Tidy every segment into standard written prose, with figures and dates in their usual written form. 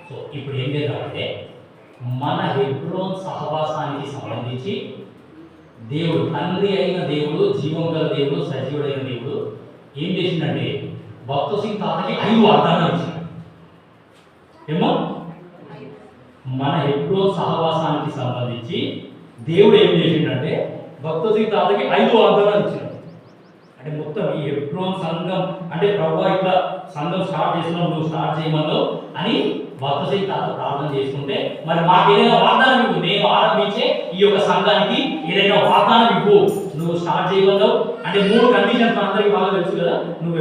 So ఇప్పుడు ఏం చేద్దామంటే మన హెబ్రోన్ సహవాసానికి సంబంధించి దేవుడు, తండ్రి అయిన దేవుడు, జీవం గల దేవుడు, సజీవుడైన దేవుడు ఏం చేసిందంటే భక్త సింగ్ తాతకి 5 వాగ్దానాలు ఇచ్చాడు. ఏమో మన హెబ్రోన్ సహవాసానికి సంబంధించి దేవుడు ఏం చేసిండంటే భక్త సింగ్ తాతకి 5 వాగ్దానాలు ఇచ్చాడు. అంటే మొత్తం ఈ హెబ్రోన్ సంఘం అంటే ప్రభువా ఇట్లా సంఘం స్టార్ట్ చేస్తున్నావు, నువ్వు స్టార్ట్ చేయమన్నావు అని భక్త సింగ్ తాత ప్రార్థన చేసుకుంటే, మరి మాకు ఏదైనా వాగ్దానం ఇవ్వు, నేను ఆరంభించే ఈ యొక్క సంఘానికి ఏదైనా వాగ్దానం ఇవ్వు, నువ్వు స్టార్ట్ చేయమన్నావు. అంటే 3 కండిషన్స్ అందరికీ బాగా తెలుసు కదా. నువ్వు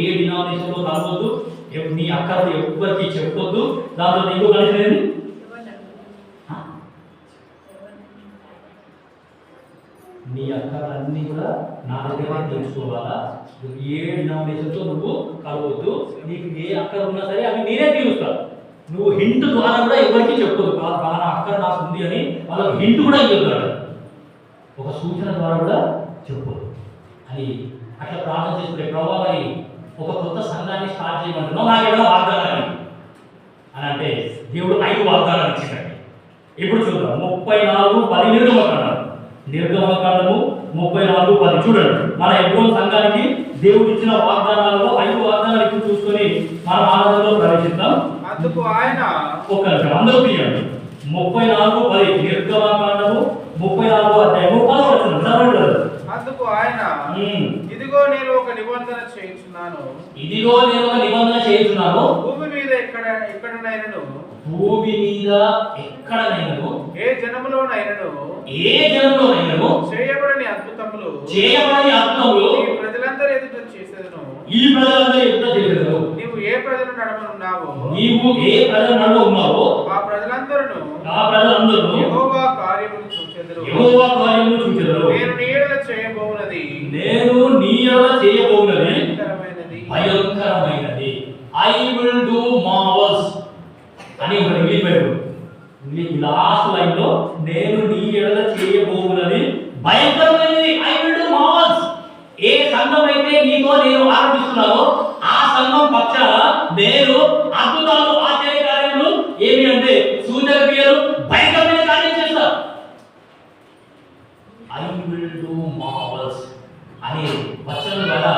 ఏ డినామినేషన్లో కలవద్దు, నీ అక్కర్లు ఎవ్వరికి చెప్పొద్దు. దాంట్లో ఇంకో కండిషన్ ఏంటి? నీ అక్కర్లన్నీ కూడా నా దగ్గర తెలుసుకోవాలా. ఏ డినామినేషన్తో నువ్వు కలవద్దు. నీకు ఏ అక్కర ఉన్నా సరే అవి నేనే తీరుస్తాను. నువ్వు హింట్ ద్వారా కూడా ఎవరికి చెప్పొద్దు, బాగా అక్కర నాకు ఉంది అని వాళ్ళకి హింట్ కూడా ఇవ్వగలడు. ఒక సూచన ద్వారా కూడా చెప్పొద్దు అని అట్లా ప్రార్థన చేసుకునే ప్రభావ మరి ఒక కొత్త సంఘాన్ని స్టార్ట్ చేయమంటున్నావు, నాకు ఏదైనా వాగ్దానాలు అని అంటే దేవుడు 5 వాగ్దానాలు ఇచ్చిందండి. ఇప్పుడు చూద్దాం 34:10 నిర్గమకాండము 34:10 చూడండి. మన హెబ్రోన్ సంఘానికి దేవుడు ఇచ్చిన వాగ్దానాలలో 5 వాగ్దానాలు ఇప్పుడు చూసుకొని మన ఆనందంలో ప్రవేశిద్దాం. అందుకు ఆయన ఒక నిమిషం అందరూ తీయండి. 34:10 నిర్గమకాండము 34 అధ్యాయము 10 వచనం. అందుకు ఆయన ఇదిగో నేను ఒక నిబంధన చేయించున్నాను, భూమి మీద ఎక్కడనైనను ఏ జనములోనైనను చేయబడని అద్భుతములు ఈ ప్రజలందరూ ఎదుట చేసేదను. నీవు ఏ ప్రజల నడమ ఉన్నావో ఆ ప్రజలందరూ యెహోవా కార్యములు చూచెదరు. నేను నీ ఎడల చేయబోవునది భయంకరమైనది. ఐ విల్ డు మార్వెల్స్ అని ఒక మిగిలిపోయాడు. లాస్ట్ లైన్ లో నేను నీ ఎడల చేయబోవునది భయంకరమైనది. I will do marvels. ఏ సంఘం అయితే నీతో నేను ఆరంభిస్తున్నానో ఆ సంఘం పక్షాన నేను అద్భుతాలు, ఆశ్చర్య కార్యములు, ఏమి అంటే సూచక క్రియలు, భయంకరమైన కార్యం చేస్తా. ఐ విల్ డు మార్వెల్స్ అనే వచనం ద్వారా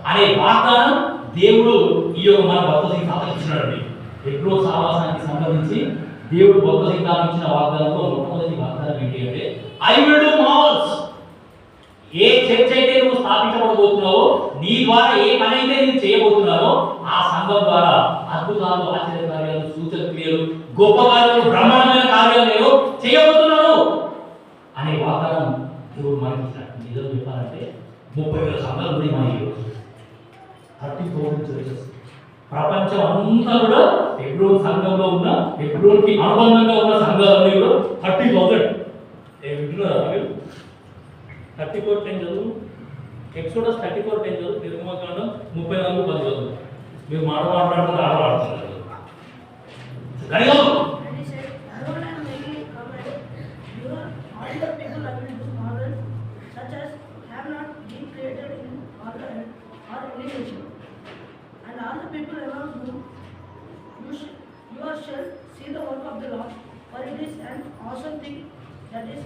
అనే వాగ్దానం దేవుడు ఈ యొక్క మన భక్త సింగ్ తాతకి ఇచ్చినాడండి. ఎప్పుడో సహవాసానికి సంబంధించి దేవుడు భక్త సింగ్ తాతకి ఇచ్చిన వాగ్దానంలో మొట్టమొదటి వాగ్దానం ఏంటి అంటే I will do marvels. A church అయితే నువ్వు స్థాపించబడబోతున్నావో, నీ ద్వారా ఏ పని అయితే నువ్వు చేయబోతున్నావో ఆ సంఘం ద్వారా అద్భుతాలు, ఆశ్చర్య కార్యాలు, సూచక క్రియలు, గొప్ప కార్యాలు, బ్రహ్మాండమైన కార్యాలు నేను చేయబోతున్నాను అనే వాగ్దానం దేవుడు మనకి ఇచ్చినట్టు. నిజం చెప్పాలంటే 30,000 సంఘాలు ఉన్నాయి మన ఈరోజు. 30,000 చర్చెస్ ప్రపంచం అంతా కూడా హెబ్రోన్ సంఘంలో ఉన్న, హెబ్రోన్కి అనుబంధంగా ఉన్న సంఘాలన్నీ కూడా 30,000. వింటున్నారా మీరు? 34:10 చదువు, ఎక్సోడస్ 34:10 చదువు, నిర్గమకాండం 34:10 చదువు. మీరు మాట్లాడుతున్నారు ఆడవాడుతున్నారు గడిగలు. And all the people around you shall see the work of the Lord, for it is an awesome thing that is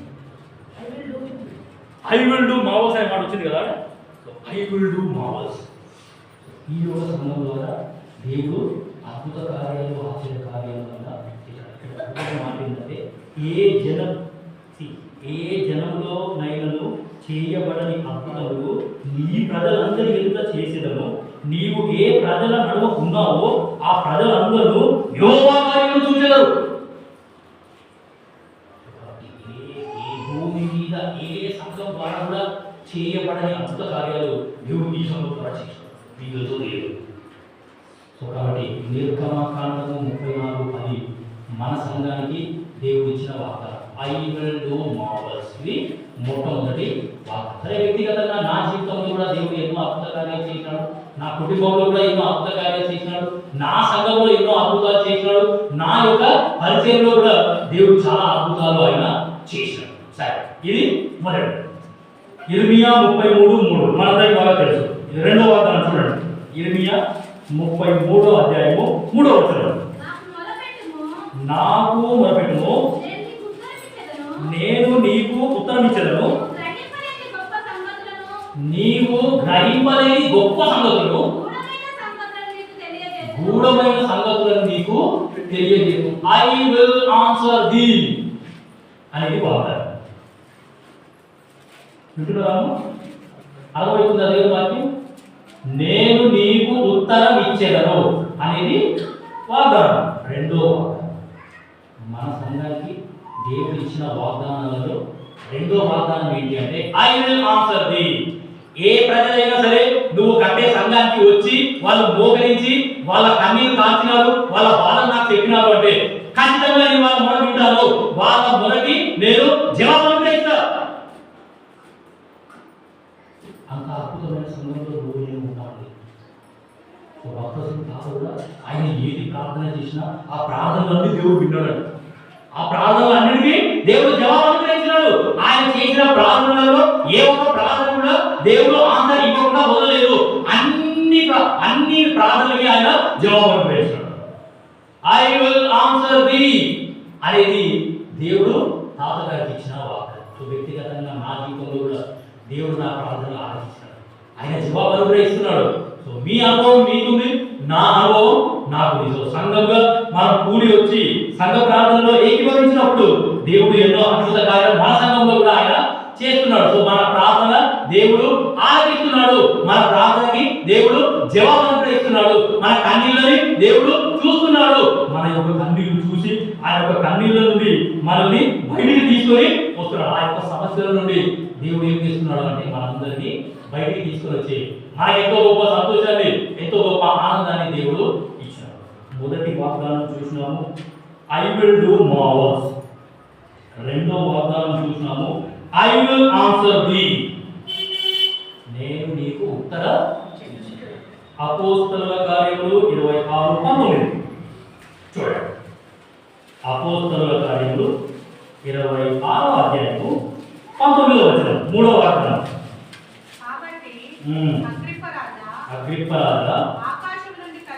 I will do with you. I will do marvels అనే మాట వచ్చింది కదా. So I will do marvels. ఈ రోజు సంఘం ద్వారా దేవుడు అద్భుత కార్యాలు, ఆశ్చర్య కార్యాలు వల్ల ఇక్కడ మాట ఏంటంటే ఏ జనంలో నైనను చేయబడని అద్భుతములు నీ ప్రజలందరి ఎదుట చేసేదను. నీవు ఏ ప్రజల నడుమ ఉన్నావో ఆ ప్రజలందరూ యెహోవా కార్యములు చూచెదరు. భూమి మీద ఏ సంఘం ద్వారా కూడా చేయబడని అద్భుత కార్యాలు దేవుడు ఈ సంఘం ద్వారా చేశాడు, వీళ్ళతో లేదు. సో కాబట్టి నిర్గమకాండము 34:10 మన సంఘానికి దేవుడు ఇచ్చిన వాగ్దానం. I will do Marvel's. ఇది మొట్టమొదటి వాగ్దానం. సరే, వ్యక్తిగతంగా నా జీవితంలో కూడా దేవుడు ఎన్నో అద్భుత కార్యాలు చేసినాడు, నా కుటుంబంలో కూడా ఎన్నో అద్భుత కార్యాలు చేసినాడు, నా సంఘంలో ఎన్నో అద్భుతాలు చేసినాడు, నా యొక్క పరిచయంలో కూడా దేవుడు చాలా అద్భుతాలు ఆయన చేసినాడు. సరే, ఇది మొదటి. ఇర్మియా 33:3 మనందరికీ బాగా తెలుసు. ఇది రెండో వాగ్దానం చూడండి. ఇర్మియా 33వ అధ్యాయము 3వ వచనం. నాకు మొరపెట్టుము, నేను నీకు ఉత్తరం ఇచ్చేదను. నీవు గ్రహింపలేని గొప్ప సంగతులను, గూఢమైన సంగతులను నీకు తెలియజేయు. ఐ విల్ ఆన్సర్ ది అనేది వాగ్దానం. వింటున్నాము? అర్థమవుతుంది అదే వాక్యం. నేను నీకు ఉత్తరం ఇచ్చేదను అనేది వాగ్దానం. రెండో వాగ్దానం మన సంఘానికి దేవుడు ఇచ్చిన వాగ్దానాలలో రెండో వాగ్దానం ఏంటి అంటే ఐ విల్ ఆన్సర్ ది. ఏ ప్రజలైనా సరే నువ్వు కట్టే సంఘానికి వచ్చి వాళ్ళు మోకరించి వాళ్ళ కన్నీరు కాల్చినారు, వాళ్ళ బాధలు నాకు చెప్పినారు అంటే ఖచ్చితంగా నేను వాళ్ళ మొర వింటాను. వాళ్ళ మొరకి నేను జవాబు ఇస్తా. అంత అద్భుతమైన సంఘంలో నువ్వు నేను ఉంటాను. కూడా ఆయన ఏది ప్రార్థన చేసినా ఆ ప్రార్థనలన్నీ దేవుడు విన్నాడు. ఆ ప్రార్థనలన్నిటికీ దేవుడు జవాబు అనుగ్రహించినాడు. ఆయన చేసిన ప్రార్థనలలో ఏ ఒక్క ప్రార్థన కూడా దేవుడు ఆన్సర్ ఇవ్వకుండా వదలలేదు. అన్ని ప్రార్థనలకి ఆయన జవాబు అనుగ్రహించినాడు. ఐ విల్ ఆన్సర్ ది అనేది దేవుడు తాతగారికి ఇచ్చిన వాగ్దానం. సో వ్యక్తిగతంగా నా జీవితంలో కూడా దేవుడు నా ప్రార్థనలు ఆలోచిస్తున్నాడు, ఆయన జవాబు అనుగ్రహిస్తున్నాడు. సో మీ అనుభవం మీకుంది, నా అనుభవం నాకు నిజం. సంఘంగా మనం కూడి వచ్చి సంఘ ప్రార్థనలో ఏకీభవించినప్పుడు దేవుడు ఎన్నో అద్భుత కార్యాలు మన సంఘంలో కూడా ఆయన చేస్తున్నాడు. సో మన ప్రార్థన దేవుడు ఆలకిస్తున్నాడు, మన ప్రార్థనకి దేవుడు జవాబు అనుగ్రహిస్తున్నాడు, మన కన్నీళ్ళని దేవుడు చూస్తున్నాడు. మన యొక్క కన్నీళ్లు చూసి ఆ యొక్క కన్నీళ్ళ నుండి మనల్ని బయటికి తీసుకొని వస్తున్నాడు. ఆ యొక్క సమస్యల నుండి దేవుడు ఏం చేస్తున్నాడు అంటే మనందరినీ బయటికి తీసుకొని వచ్చి మనకి ఎంతో గొప్ప సంతోషాన్ని, ఎంతో గొప్ప ఆనందాన్ని దేవుడు ఇచ్చాడు. మొదటి వాగ్దానం చూసినాము, ఐ విల్ డూ మార్వెల్స్. రెండో వాగ్దానం చూసినాము, ఐ విల్ ఆన్సర్ ది. నేను నీకు ఉత్తర. అపోస్తలుల కార్యములు 26:19 చూడండి. అపోస్తలుల కార్యములు 26వ అధ్యాయము 19వ వచనం, మూడవ వాగ్దానం. అగ్రిప్ప రాజా, ఆకాశము నుండి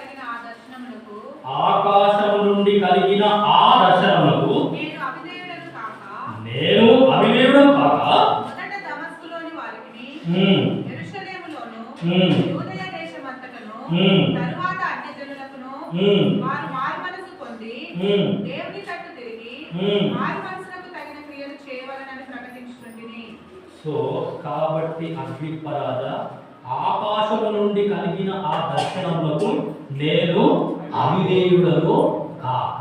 కలిగిన ఆ దర్శనములకు నేను అవిధేయుడను కాక మొదట దమస్కులోని వారిని, యెరూషలేములోను, యూదయ దేశమంతటను, తరువాత అన్యజనులకును వారు మారుమనసు పొంది దేవుని తట్టు తిరిగి మారుమనసులకు తగిన క్రియలు చేయవలెనని ప్రకటించుచుంటిని. సో కాబట్టి అగ్రిప్ప రాజా, ఆకాశము నుండి కలిగిన ఆ దర్శనములకు నేను అవిధేయుడను కాక.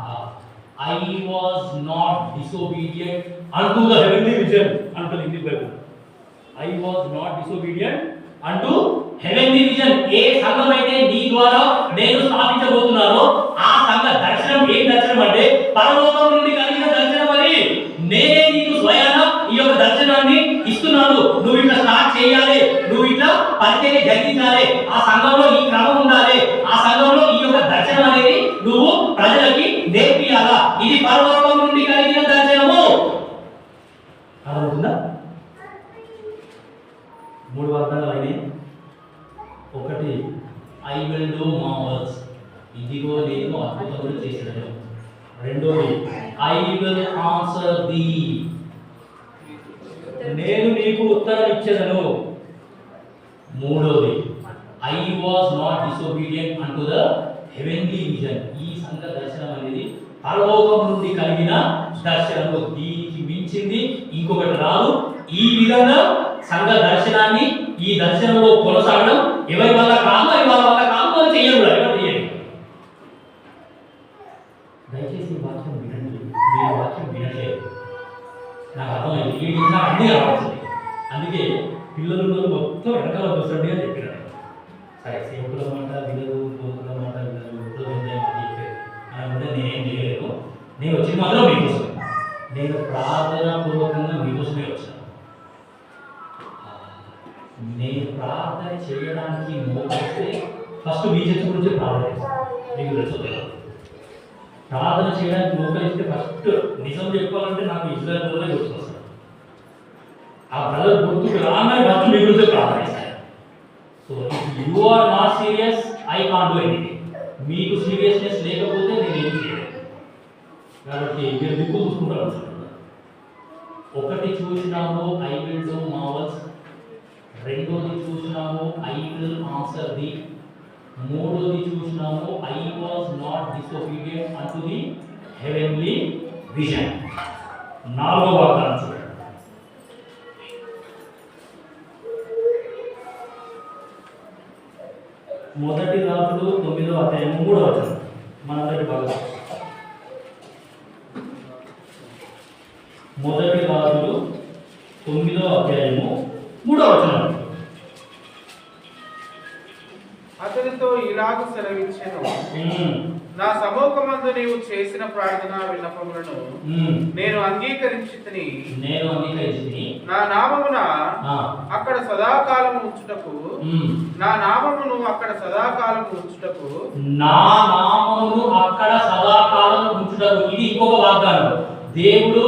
I was not disobedient unto the heavenly vision. Unto the English Bible. I was not disobedient unto heavenly vision. ఏ సంఘం అయితే నీ ద్వారా నేను స్థాపించబోతున్నానో ఆ సంఘ దర్శనం ఏం దర్శనం అంటే పరలోకం నుండి కలిగిన దర్శనం. అది నేనే నీకు స్వయాన ఈ యొక్క దర్శనాన్ని ఇస్తున్నాను. నువ్వు ఇట్లా స్టార్ట్ చేయాలి, నువ్వు ఇట్లా పరిచర్య జరిగించాలి, ఆ సంఘంలో ఈ క్రమం ఉండాలి, ఆ సంఘంలో ఈ యొక్క దర్శనం అనేది నువ్వు ప్రజలకి నేర్పియాలా. ఇది పరలోకం నుండి కలిగిన దర్శనము. అర్థమవుతుందా? మూడు వాగ్దానాలు అయినాయి. ఒకటి ఐ విల్ డూ మార్వెల్స్, ఇదిగో నేను అద్భుతములు చేసేదను. రెండోది ఐ విల్ ఆన్సర్ ది, నేను నీకు ఉత్తరం ఇచ్చేదను. మూడోది I was not disobedient unto the heavenly vision. ఈ సంఘ దర్శనం అనేది పరలోకం నుండి కలిగిన దర్శనము. దీనికి మించింది ఇంకొకటి రాదు. ఈ విధంగా సంఘ దర్శనాన్ని, ఈ దర్శనంలో కొనసాగడం ఎవరి వల్ల కాదు, అది వాళ్ళ వల్ల కాదు, వాళ్ళు చేయండి. దయచేసి వాక్యం వినండి. మీరు వాక్యం వినలేదు, నాకు అర్థమైంది. ఈ విధంగా అన్నీ రావచ్చు. అందుకే పిల్లలు మొత్తం వెనకాల కూర్చోండి అని చెప్పినారు. సరే, సేవకుల మాట వినదు, కోతుల మాట వినదు, అని చెప్పారు. అనుకుంటే నేనేం చేయలేదు. నేను వచ్చిన మాత్రం మీకోసం, నేను ప్రార్థన పూర్వకంగా మీకోసమే వచ్చాను. నేను ప్రార్థన చేయడానికి మోపిస్తే ఫస్ట్ మీ చర్చ గురించి ప్రార్థన చేస్తాను. మీకు తెలుసు, ప్రార్థన చేయడానికి మోకరిస్తే ఫస్ట్ నిజం చెప్పాలంటే నాకు ఇజ్రాయెల్ బ్రదర్ గుర్తొస్తాడు. ఆ బ్రదర్ గుర్తుకు రాగానే ఫస్ట్ మీ గురించి ప్రార్థన చేస్తాను. So if you are not serious, I can't do anything. మీకు సీరియస్నెస్ లేకపోతే నేను ఏం చేయలేదు. కాబట్టి మీరు దిక్కు చూసుకుంటారు. ఒకటి చూసినాము ఐ విల్ డూ మార్వల్స్, రెండోది చూసినాము ఐ విల్ ఆన్సర్ ది, మూడోది చూసినాము I was not disobedient unto the heavenly vision. నాలుగో వాగ్దానం చూడండి. మొదటి రాజులు 9వ అధ్యాయం 3వ వచనం. మనందరి భాగం. మొదటి రాజులు 9వ అధ్యాయము 3వ వచనం. అతనితో ఇలాగ సెలవిచ్చెను, నా సముఖమందు నీవు చేసిన ప్రార్థన విన్నపములను నేను అంగీకరించి నా నామమున అక్కడ సదాకాలము ఉంచుటకు, నా నామమును అక్కడ సదాకాలము ఉంచుటకు, నా నామమును అక్కడ సదాకాలం ఉంచుటకు. ఇది ఇంకొక వాగ్దానం. దేవుడు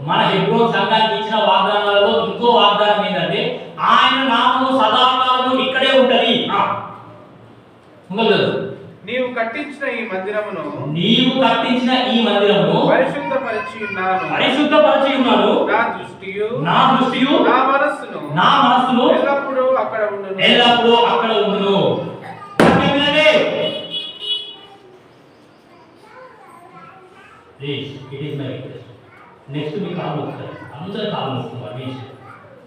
మన హెబ్రోన్ సంఘానికి ఇచ్చిన వాగ్దానాలలో ఇంకో వాగ్దానం ఏంటంటే ఆయన నామము సదాకాలము ఇక్కడే ఉంటది. నీవు కట్టించిన ఈ మందిరమును పరిశుద్ధపరిచి ఉన్నాను. నా దృష్టియు నా మనస్సును ఎల్లప్పుడూ అక్కడ ఉండును. నెక్స్ట్ మీ కాలం వస్తాయి, అందరి కాలం వస్తుంది.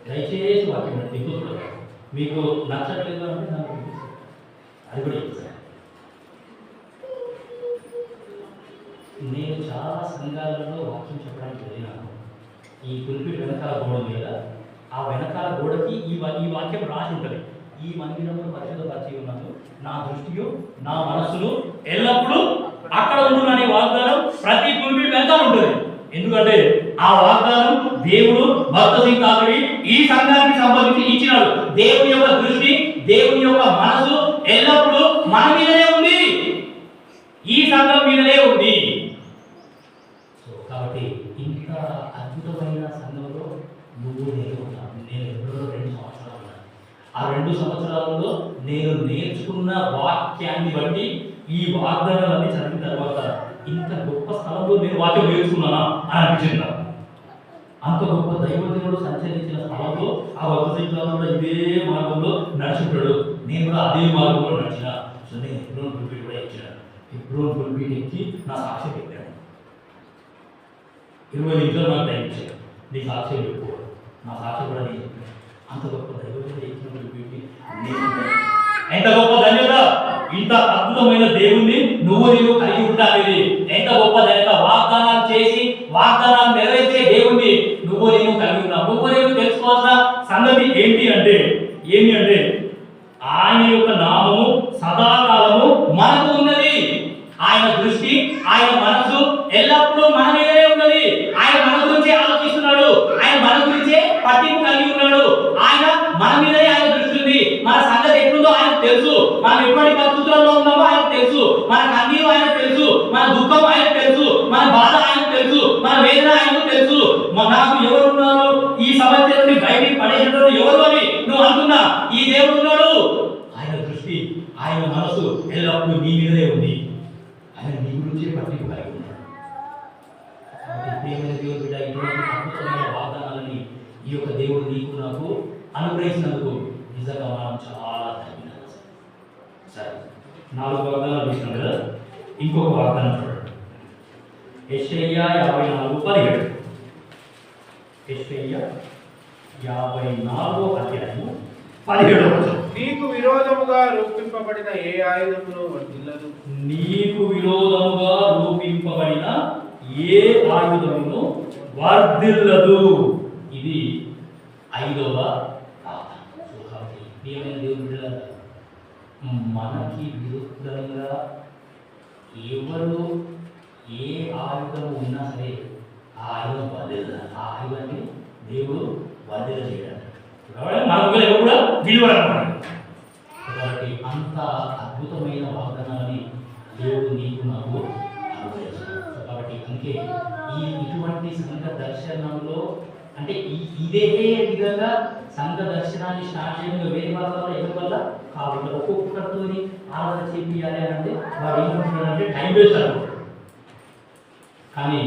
దయచేసి వాక్యం దిగుతుంది. మీకు నచ్చట్లేదు అంటే నాకు అది కూడా చెప్తాను. నేను చాలా సంఘాలలో వాక్యం చెప్పడానికి వెళ్ళినాను. ఈ పుల్పిట్ వెనకాల గోడ ఉంది కదా, ఆ వెనకాల గోడకి ఈ వాక్యం రాసి ఉంటుంది. ఈ మందిరమును పరిశుద్ధపరిచి ఉన్నాను, నా దృష్టియు నా మనస్సును ఎల్లప్పుడూ అక్కడ ఉండును అనే వాగ్దానం ప్రతి పుల్పిట్ వెనకాల ఉంటుంది. ఎందుకంటే ఆ వాగ్దానం దేవుడు భక్త సింగ్ ఈ సంఘానికి సంబంధించి ఇచ్చినాడు. దేవుని యొక్క దృష్టి, దేవుని యొక్క మనసు ఎల్లప్పుడూ మన మీదనే ఉంది, ఈ సంఘం మీదనే ఉంది. కాబట్టి ఇంత అద్భుతమైన సంఘంలో నువ్వు నేను ఉన్నాను. నేను ఎప్పుడో 2 సంవత్సరాలు ఉన్నాను. ఆ 2 సంవత్సరాలలో నేను నేర్చుకున్న వాక్యాన్ని బట్టి ఈ వాగ్దానాలన్నీ చదివిన తర్వాత ఇంత గొప్ప స్థలంలో నేను వాక్యం నేర్చుకున్నానా అని అనిపించింది. అంత గొప్ప దైవజనుడు సంచరించిన స్థలంలో ఆ వక్తశిక్షణలో ఇదే మార్గంలో నడుచుంటాడు. నేను కూడా అదే మార్గంలో నడిచిన. సో నేను హెబ్రోన్ పుల్పిట్ కూడా ఎక్కిన. హెబ్రోన్ పుల్పిట్ ఎక్కి నా సాక్ష్యం పెట్టాను. 20 నిమిషాలు నాకు టైం ఇచ్చాడు. నీ సాక్ష్యం చెప్పు. నా సాక్ష్యం కూడా నేను చెప్పాను. అంత గొప్ప దైవజనుడు ఎక్కిన పుల్పిట్ ఎంత గొప్ప ధన్యత. ఇంత అద్భుతమైన దేవుణ్ణి నువ్వు కలిగి ఉండాలి. ఎంత గొప్ప ధన్యత. వాగ్దానాలు చేసి వాగ్దానాలు నెరవేర్చే దేవుణ్ణి నువ్వు కలిగి ఉన్నావు. నువ్వు తెలుసుకోవాల్సిన సంగతి ఏమి అంటే ఆయన యొక్క నామము సదాకాలము మనకు ఉన్నది. ఆయన దృష్టి, ఆయన మనసు ఎల్లప్పుడూ మన మీదనే ఉన్నది. ఆయన మన గురించే ఆలోచిస్తున్నాడు. ఆయన మన గురించే పట్టింపు కలిగి ఉన్నాడు. ఆయన మన మీదనే ఆయన దృష్టి ఉంది. మన సంగతి ఎట్లుందో ఆయనకు తెలుసు. మనం ఎటువంటి పరిస్థితుల్లో ఉన్నామో ఆయనకు తెలుసు. మన కన్నీరు ఆయనకు తెలుసు. మన దుఃఖం ఆయనకు తెలుసు. మన బాధ ఆయనకు తెలుసు. మన వేదన ఆయనకు తెలుసు. నాకు ఎవరున్నారు ఈ సమస్య నుండి బయటికి పడేటప్పుడు ఎవరు అని నువ్వు అనుకున్నా, ఈ దేవుడు ఉన్నాడు. ఆయన దృష్టి, ఆయన మనసు ఎల్లప్పుడూ నీ మీదనే ఉంది. ఆయన నీ గురించే పట్టింపు కలిగి ఉన్నాడు. దేవుని బిడ్డ ఇటువంటి అద్భుతమైన వాగ్దానాలని ఈ యొక్క దేవుడు నీకు నాకు అనుగ్రహించినందుకు నిజంగా మనం చాలా ధన్యవాదాలు. సరే, 4 వాగ్దానాలు చూసినాం కదా. ఇంకొక వాగ్దానం చూడండి. యెషయా 54:17. యెషయా 54వ అధ్యాయము 17వ వచనం. నీకు విరోధముగా రూపింపబడిన ఏ ఆయుధమును వర్ధిల్లదు. నీకు విరోధముగా రూపింపబడిన ఏ ఆయుధమును వర్ధిల్లదు. ఇది 5వ దేవుడు. మనకి విరుద్ధంగా ఎవరు ఏ ఆయుధం ఉన్నా సరే ఆ ఆయుధం వర్ధిల్ల. ఆ ఆయుధాన్ని దేవుడు వర్ధిల్ల చేయడానికి మనకు ఎవరు కూడా విలువడమాట. కాబట్టి అంత అద్భుతమైన వాగ్దానాన్ని దేవుడు నీకు నాకు అనుగ్రహించాడు. కాబట్టి అందుకే ఇటువంటి సంఘ దర్శనంలో అంటే ఇదే విధంగా సంఘ దర్శనాన్ని స్టార్ట్ చేయడం వేరే వాళ్ళ ఎవరి వల్ల కాబట్టి ఒక్కొక్కరితో ఆరాధన చేయాలి అంటే వాడు ఏమంటున్నాడంటే టైం వేస్ట్ అనుకుంటాడు. కానీ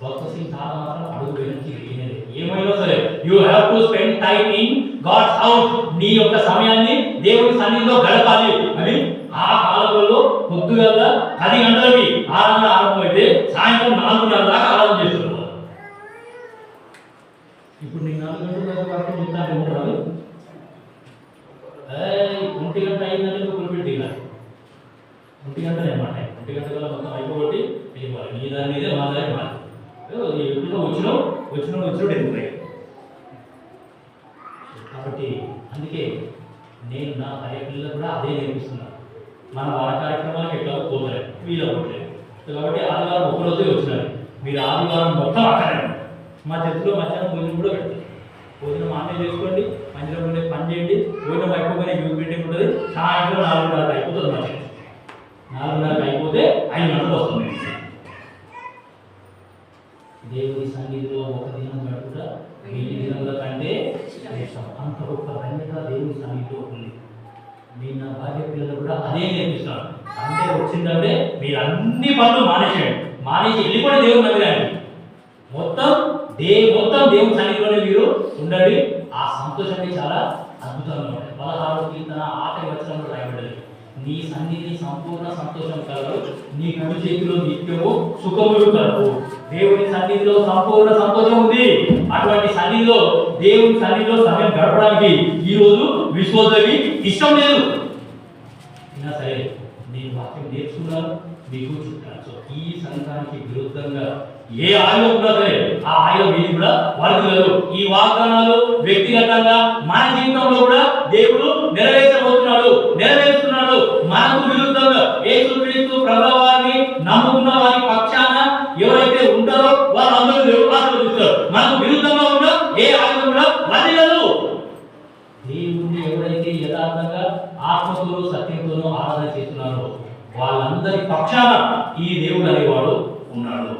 భక్త సింగ్ చాలా మాత్రం అడుగు వెనక్కి వేయలేదు. ఏమైనా సరే you have to spend time in God's house. నీ యొక్క సమయాన్ని దేవుని సన్నిధిలో గడపాలి అని ఆ కాలంలో పొద్దుగా 10 గంటలకి ఆరాధన ఆరంభమైతే సాయంత్రం 4:30 దాకా ఆరాధన చేస్తున్నారు. ఇప్పుడు నేను 4 గంటల దాకా చెప్తాను ఉంటారు. 1 గంట అయిందంటే నువ్వు పెట్టి 1 గంటలు అనమాట. 1 గంటల మొత్తం అయిపోగొట్టి వెళ్ళిపోవాలి. నీ దాని మీదే మా దాని మాది ఎప్పుడు వచ్చిన వెళ్ళిపోయాయి. కాబట్టి అందుకే నేను నా కార్యక్రమాలు కూడా అదే నేర్పిస్తున్నాను. మన వార కార్యక్రమాలకు ఎట్లా పోతాయి వీలు అవ్వట్లేదు. కాబట్టి ఆదివారం ఒక్కరోజే వచ్చినారు. మీరు ఆదివారం మొత్తం అక్కడే మా చేతిలో మధ్యాహ్నం భోజనం కూడా పెడతారు. భోజనం ఆమె చేసుకోండి, మందిరంలోనే పని చేయండి. భోజనం అయిపోగానే యూత్ మీటింగ్ ఉంటుంది. సాయంత్రం 4:30 అయిపోతుంది. మధ్య 4:30 అయిపోతే 5 గంటలకు వస్తుంది. దేవుని సన్నిధిలో ఒక దినం గడుపుట 1000 దినముల కంటే శ్రేష్టం. అంత గొప్ప ధన్యత దేవుని సన్నిధిలో ఉంది. నేను నా భార్య పిల్లలు కూడా అదే నేర్పిస్తాను. అంటే వచ్చిందంటే మీరు అన్ని పనులు మానేసి వెళ్ళిపోయి దేవుని మందిరానికి మొత్తం దేవుని సన్నిధిలోనే మీరు ఉండండి. ఆ సంతోషాన్ని చాలా అద్భుతంగా ఉంటుంది. 16వ కీర్తన 8వ వచనంలో రాయబడ్డది, నీ సన్నిధి సంపూర్ణ సంతోషం కలదు, నీ కుడి చేతిలో నిత్యము సుఖములు కలవు. దేవుని సన్నిధిలో సంపూర్ణ సంతోషం ఉంది. అటువంటి సన్నిధిలో దేవుని సన్నిధిలో సమయం గడపడానికి ఈరోజు విశ్వాసులకి ఇష్టం లేదు. అయినా సరే నేను వాక్యం నేర్చుకున్నాను, మీకు చెప్తాను. సో ఈ సంఘానికి విరుద్ధంగా ఏ ఆయుధం ఉన్నా సరే ఆ ఆయుధం ఇది కూడా వర్తిల్లదు. ఈ వాగ్దానాలు వ్యక్తిగతంగా మన జీవితంలో కూడా దేవుడు నెరవేరుస్తున్నాడు. మనకు విరుద్ధంగా యేసుక్రీస్తు ప్రభువారిని నమ్ముకున్న వారి పక్షాన ఎవరైతే ఉంటారో వాళ్ళందరూ దేవుడు ఆశీర్వదిస్తారు. మనకు విరుద్ధంగా ఉన్న ఏ ఆయుధం కూడా వర్తిల్లదు. దేవుణ్ణి ఎవరైతే యథార్థంగా ఆత్మతోనూ సత్యంతోనూ ఆరాధన చేస్తున్నారో వాళ్ళందరి పక్షాన ఈ దేవుడు అనేవాడు ఉన్నాడు.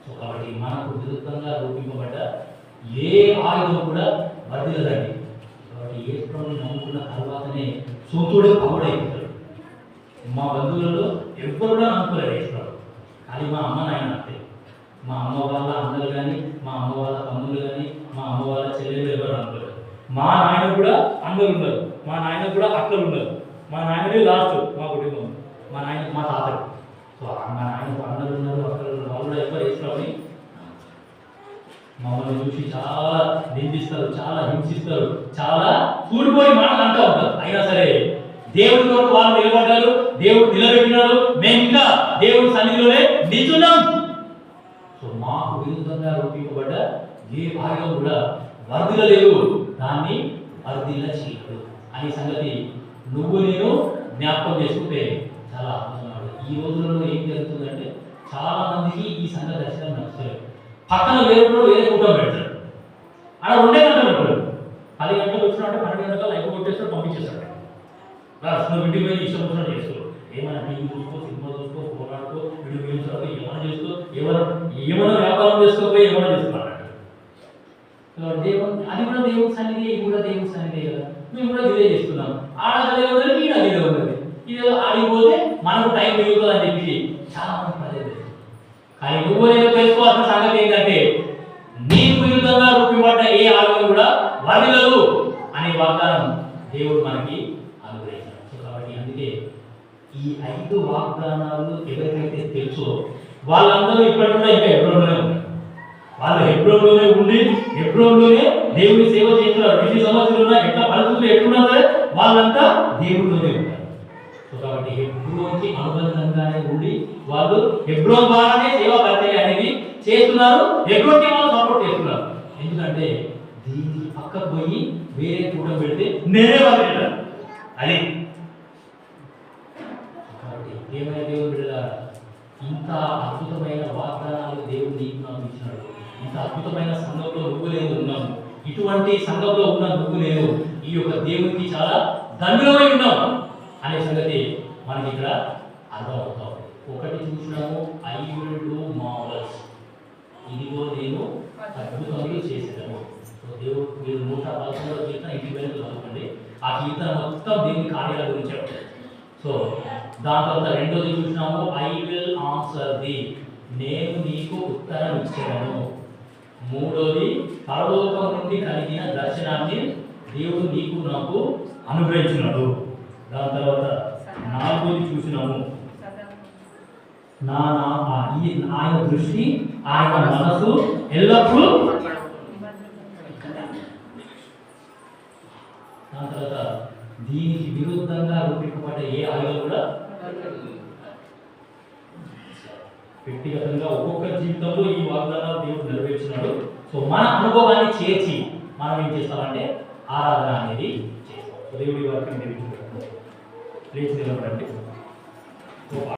సో కాబట్టి మనకు విరుద్ధంగా రూపింపబడ్డ ఏ ఆయుధం కూడా వర్ధిల్లదండి. కాబట్టి యేసుని నమ్ముకున్న తర్వాతనే సొంతుడే పౌడైపోతాడు. మా బంధువులలో ఎవ్వరు కూడా నమ్ముకోలేరు యేసుని. కానీ మా అమ్మ నాయన అంతే. మా అమ్మ వాళ్ళ అన్నలు కానీ, మా అమ్మ వాళ్ళ తమ్ముళ్ళు కానీ, మా అమ్మ వాళ్ళ చెల్లెలు ఎవరు నమ్ముకోలేరు. మా నాయన కూడా అన్నలు ఉన్నారు, మా నాయన కూడా అక్కలు ఉన్నారు. మా నాయనదే లాస్ట్ మా కుటుంబం, మా తాతడు. సో మా నాయనకు అన్నలు ఉన్నారు, అక్కలు ఉన్నారు. వాళ్ళు కూడా ఎవరు యేసుని మమ్మల్ని చూసి చాలా నిందిస్తారు, చాలా హింసిస్తారు, చాలా కూడిపోయి మాటలు అంటూ ఉంటారు. అయినా సరే దేవుడి కొరకు వాళ్ళు నిలబడ్డారు, దేవుడు నిలబెట్టినాడు. మేము ఇంకా దేవుడి సన్నిధిలోనే నిల్చున్నాం. సో మాకు విరుద్ధంగా రూపింపబడ్డ ఏ ఆయుధం కూడా వర్ధిల్లలేదు, దాన్ని వర్ధిల్ల చేయదు అనే సంగతి నువ్వు నేను జ్ఞాపకం చేసుకుంటే చాలా అద్భుతంగా ఉంటుంది. ఈ రోజులలో ఏం జరుగుతుందంటే చాలా మందికి ఈ సంగతి దర్శనం నచ్చలేదు. పక్కన వేరే కూటం పెడతాడు. అక్కడ 2 గంటలు ఉంటాడు. 10 గంటలకు వచ్చినట్టు 12 గంటలకు లైఫ్ కొట్టేస్తాడు, పంపించేస్తాడు. నువ్వు ఇంటికి పోయి ఇష్టం వచ్చినట్టు చేసుకో, ఏమైనా టీవీ చూసుకో, సినిమా చూసుకో, పోరాడుకో, వీడియో గేమ్స్ ఆడుకో, ఏమైనా చేసుకో, ఏమైనా వ్యాపారం చేసుకోకపోయి ఏమైనా చేసుకున్నాడు. అది కూడా దేవుని సన్నిధి, ఇది కూడా దేవుని సన్నిధి కదా. మేము కూడా ఇదే చేస్తున్నాం. ఆడదే ఉన్నది, ఈడ ఇదే ఉన్నది. ఇది ఆడిపోతే మనకు టైం మిగులుతుంది అని చెప్పి చాలా మంది పదే. కానీ నువ్వు నేను తెలుసుకోవాల్సిన సంగతి ఏంటంటే నీకు విరుద్ధంగా రూపింపబడ్డ ఏ ఆయుధం కూడా వర్ధిల్లదు అనే వాగ్దానం దేవుడు మనకి అనుగ్రహించాడు. సో కాబట్టి అందుకే ఈ 5 వాగ్దానాలు ఎవరికైతే తెలుసో వాళ్ళందరూ ఇప్పటి కూడా ఇంకా హెబ్రోన్లోనే ఉన్నారు. వాళ్ళు హెబ్రోన్లోనే ఉండి హెబ్రోన్లోనే దేవుని సేవ చేస్తున్నారు. ఎన్ని సంవత్సరాలు ఉన్నా, ఎట్లా పరిస్థితులు ఎట్లున్నా సరే వాళ్ళంతా దేవుడిలోనే ఉన్నారు. సో కాబట్టి హెబ్రోన్కి అనుబంధంగానే ఉండి వాళ్ళు హెబ్రోన్ ద్వారానే సేవా పరిచర్య అనేది చేస్తున్నారు. హెబ్రోన్కి వాళ్ళు సపోర్ట్ చేస్తున్నారు. ఎందుకంటే దీనికి పక్కకు పోయి వేరే కూటం పెడితే నేనే వాళ్ళు అది. కాబట్టి ఏమైనా దేవుడు బిడ్డలారా, ఇంత అద్భుతమైన వాగ్దానాలు దేవుడు నీకు నాకు ఇచ్చినాడు. ఇంత అద్భుతమైన సంఘంలో నువ్వు నేను ఉన్నాము. ఇటువంటి సంఘంలో ఉన్న నువ్వు నేను ఈ యొక్క దేవునికి చాలా ధన్యులమై ఉన్నాం అనే సంగతి మనకి ఇక్కడ అర్థమవుతాం. ఒకటి చూసినాము, ఐ విల్ డూ మార్వెల్స్, ఇదిగో నేను అద్భుతములు చేసేదాము. సో దేవుడు మీరు 111వ కీర్తన ఇంటి వెనుక చదువుకోండి. ఆ కీర్తన మొత్తం దేవుని కార్యాల గురించి. సో దాని తర్వాత రెండోది చూసినాము, ఐ విల్ ఆన్సర్ ది, నేను నీకు ఉత్తరం ఇచ్చాను. మూడోది పరలోకం నుండి కలిగిన దర్శనాన్ని దేవుడు నీకు నాకు అనుగ్రహించినాడు. దాని తర్వాత నాలుగోది చూసినాము, ఆయన దృష్టి ఆయన మనసు ఎల్లప్పుడూ. దాని తర్వాత దీనికి విరుద్ధంగా రూపింపబడ్డ ఏ ఆయుధం కూడా వ్యక్తిగతంగా ఒక్కొక్క జీవితంలో ఈ వాగ్దానాలు దేవుడు నెరవేర్చినాడు. సో మన అనుభవాన్ని చేర్చి మనం ఏం చేస్తామంటే ఆరాధన అనేది చేస్తాం. దేవుడి వాక్యం నేర్చుకుంటాం. లేచి నిలబడండి.